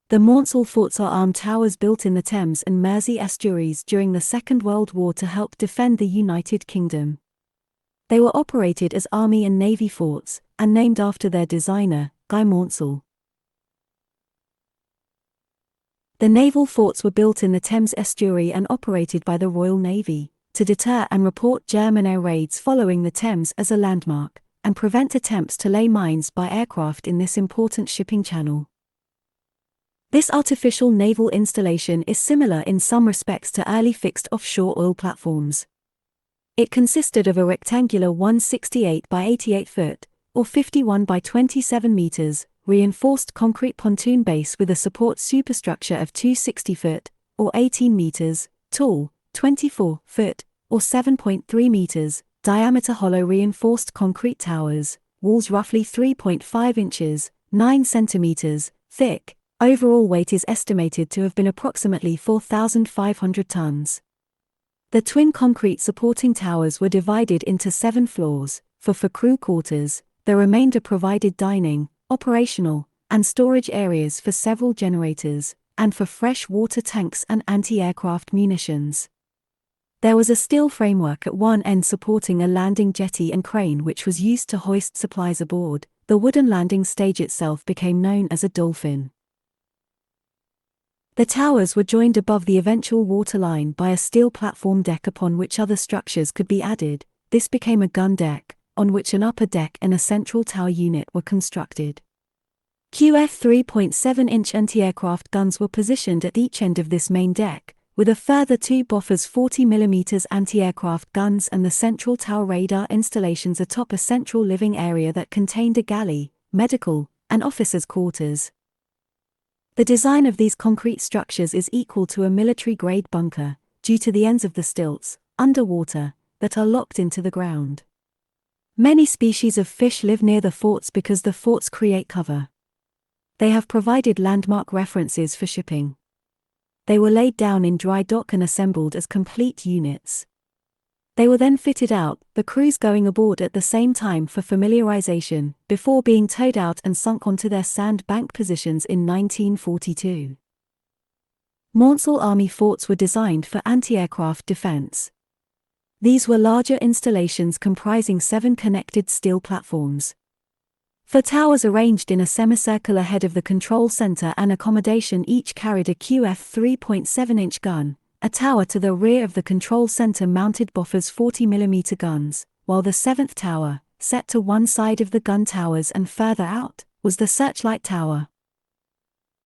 The Maunsell forts are armed towers built in the Thames and Mersey estuaries during the Second World War to help defend the United Kingdom. They were operated as Army and Navy forts, and named after their designer, Guy Maunsell. The naval forts were built in the Thames estuary and operated by the Royal Navy, to deter and report German air raids following the Thames as a landmark, and prevent attempts to lay mines by aircraft in this important shipping channel. This artificial naval installation is similar in some respects to early fixed offshore oil platforms. It consisted of a rectangular 168 by 88 foot, or 51 by 27 meters, reinforced concrete pontoon base with a support superstructure of 260 foot, or 18 meters, tall, 24 foot, or 7.3 meters, diameter hollow reinforced concrete towers, walls roughly 3.5 inches, 9 centimeters, thick. Overall weight is estimated to have been approximately 4,500 tons. The twin concrete supporting towers were divided into 7 floors, for crew quarters. The remainder provided dining, operational, and storage areas for several generators, and for fresh water tanks and anti-aircraft munitions. There was a steel framework at one end supporting a landing jetty and crane which was used to hoist supplies aboard. The wooden landing stage itself became known as a dolphin. The towers were joined above the eventual waterline by a steel platform deck upon which other structures could be added. This became a gun deck, on which an upper deck and a central tower unit were constructed. QF 3.7-inch anti-aircraft guns were positioned at each end of this main deck, with a further 2 Bofors 40mm anti-aircraft guns and the central tower radar installations atop a central living area that contained a galley, medical, and officers' quarters. The design of these concrete structures is equal to a military-grade bunker, due to the ends of the stilts, underwater, that are locked into the ground. Many species of fish live near the forts because the forts create cover. They have provided landmark references for shipping. They were laid down in dry dock and assembled as complete units. They were then fitted out, the crews going aboard at the same time for familiarization, before being towed out and sunk onto their sand bank positions in 1942. Maunsell Army forts were designed for anti-aircraft defense. These were larger installations comprising 7 connected steel platforms. 4 towers arranged in a semicircle ahead of the control center and accommodation each carried a QF 3.7-inch gun. A tower to the rear of the control center mounted Bofors 40mm guns, while the 7th tower, set to one side of the gun towers and further out, was the searchlight tower.